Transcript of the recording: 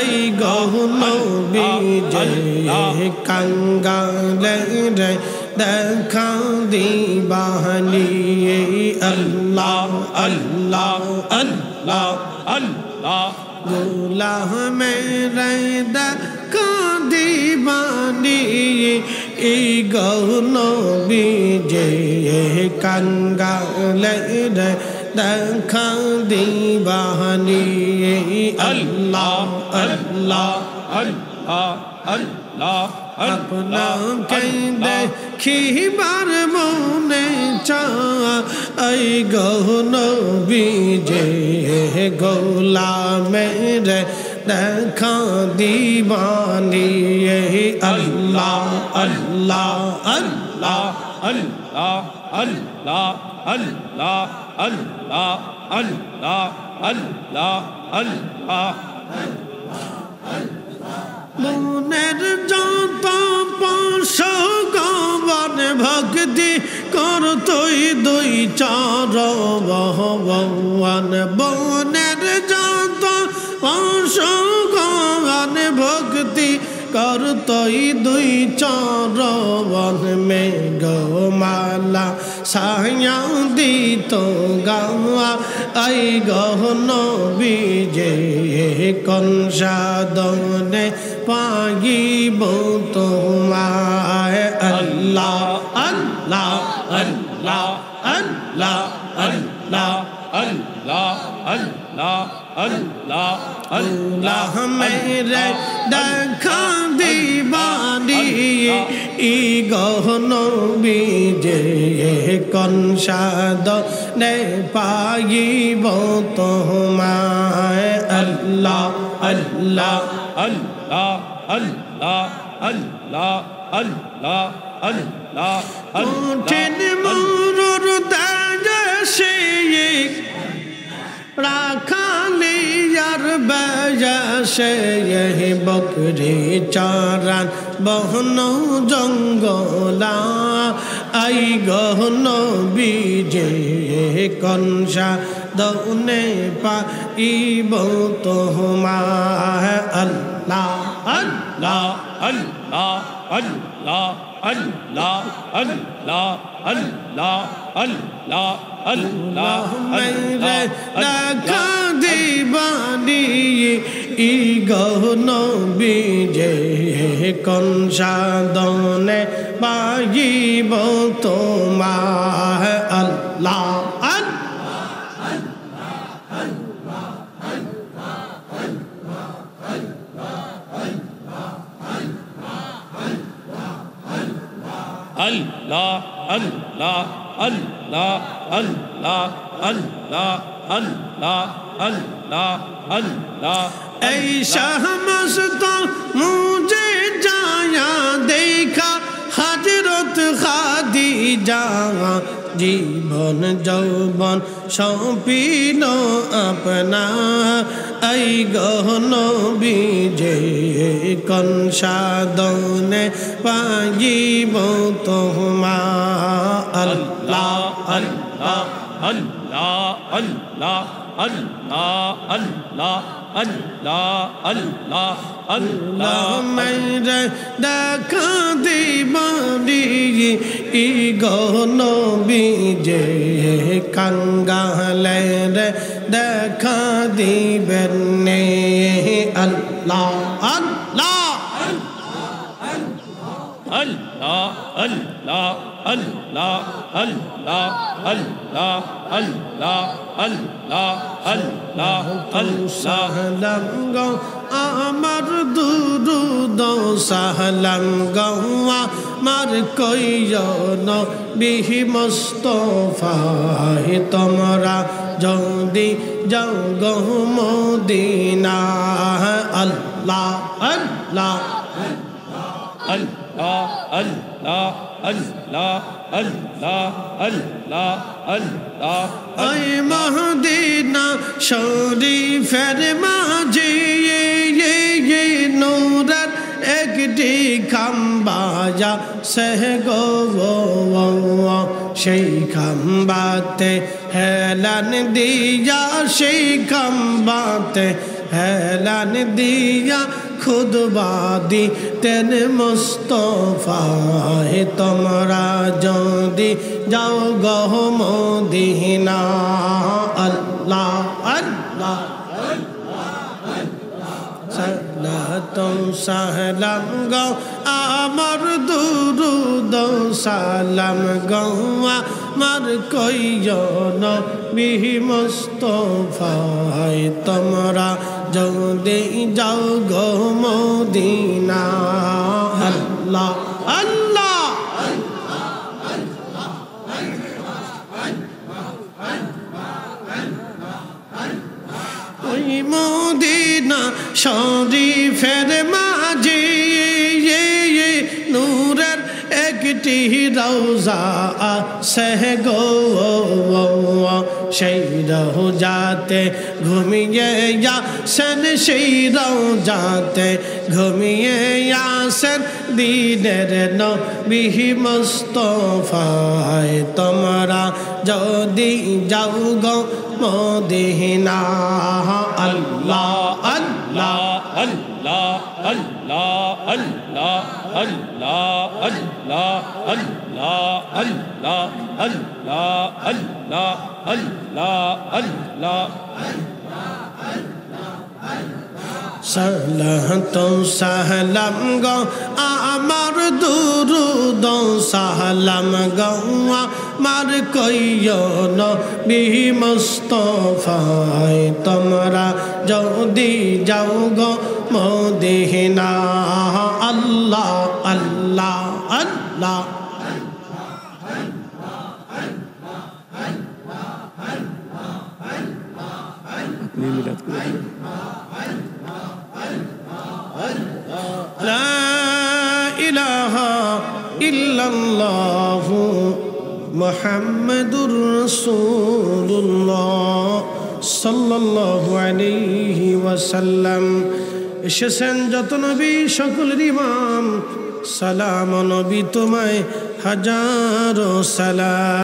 I গহনবী যে কাঙ্গালে রে দেখা দিবানি আল্লাহ আল্লাহ আল্লাহ আল্লাহ গোলামের দেখা দিবানি এই গহনবী যে কাঙ্গালে রে দেখা দিবানি আল্লাহ আল্লাহ আল্লাহ আল্লাহ আপনাকে দেখিবার মনে চাই গহনবী যে গোলামের দেখা দিবানি আল্লাহ আল্লাহ আল্লাহ আল্লাহ আল্লাহ আল্লাহ আল্লাহ আল্লাহ আল্লাহ আল্লাহ মনের যত পশগণ ভক্তি করতই দুই চরণ বনের যত পশগণ ভক্তি করতই দুই চরণ মেঘমালা সায়া দিত গাওয়া আই গহনবী যে কোন সাধনে পাইব তোমায় আল্লাহ আল্লাহ আল্লাহ আল্লাহ আল্লাহ আল্লাহ আল্লাহ আল্লাহ আল্লাহ মেরে দেখা দিবানি ই গহনবী যে কোন সাধনে পাইব তোমায় আল্লাহ আল্লাহ আল্লাহ আল্লাহ আল্লাহ আল্লাহ আল্লাহ উঠেন মরুর দেশে রাখালিয়ার বয়সে বকরি চারান বহন জঙ্গলা আই গহনবী যে কনসা দৌনে পাইব তোমায় আল্লাহ আল্লাহ আল্লাহ আল্লাহ আল্লাহ আল্লাহ আল্লাহ আল্লাহ আল্লাহ মেরে দেখা দিবানি ই গহনবী যে কোন সাধনে পাইব তোমায় আল্লাহ Allah Allah Allah Allah Allah Allah Allah Allah ei shahmast mujhe jaya dekha Hazrat Khadija জীবন যৌবন সপিল আপনা এই গহনবী যে কোন সাধনে পাইব তোমায় আল্লাহ আল্লাহ আল্লাহ আল্লাহ আল্লাহ আল্লাহ আল্লাহ আল্লাহ আল্লাহ মেরে দেখা দিবানি ই গহনবী যে কাঙ্গালে রে দেখা দিবেন আল্লাহ আল্লাহ আল্লাহ আল্লাহ আল্লাহ আল্লাহ আল্লাহ আল্লাহ আল্লাহ আল্লাহ সালাম গো আমার দুরুদ সালাম গো আমার কইও নবী মুস্তাফা তোমরা যদি যাও গো মদিনা আল্লাহ আল্লাহ Allah Allah Allah Allah Allah Allah ay Madina শরীফের মাঝে ye নূরের একটি খাম্বাজা সহ গো সেই খাম্বাতে হেলান দিয়া সেই খাম্বাতে হেলান দিয়া খুদবা দিতেন মুস্তফায় তোমরা যদি যাও গো মদিনা আল্লাহ আল্লাহ সালাতুম সালাম গো আমার দুরুদ সালাম গো আমার কইও নবী মুস্তফায় তোমরা যদি যাও গো মদিনা আল্লাহ আল্লাহ ওই মদিনা শরীফের মাঝে নূরের একটি রওজা আছে গো সেই রওজাতে ঘুমিয়ে আসেন সেই রওজাতে ঘুমিয়ে আসেন দিনের নবী মুস্তফায় তোমরা যদি যাও গো মদিনা আল্লাহ আল্লাহ Allah, Allah, Allah, Allah, Allah, Allah, Allah, Allah, Allah, Allah, সালাতু সালাম গো আমার দুরুদ সালাম গো আমার কইও নবী মুস্তফায় তোমরা যদি যাও গো মদিনা আল্লাহ আল্লাহ আল্লাহ লা ইলাহা ইল্লাল্লাহ মুহাম্মাদুর রাসূলুল্লাহ সাল্লাল্লাহু আলাইহি ওয়াসাল্লাম এসেছেন যত নবী সকলের ইমাম সালাম নবী তোমায় হাজারো সালাম।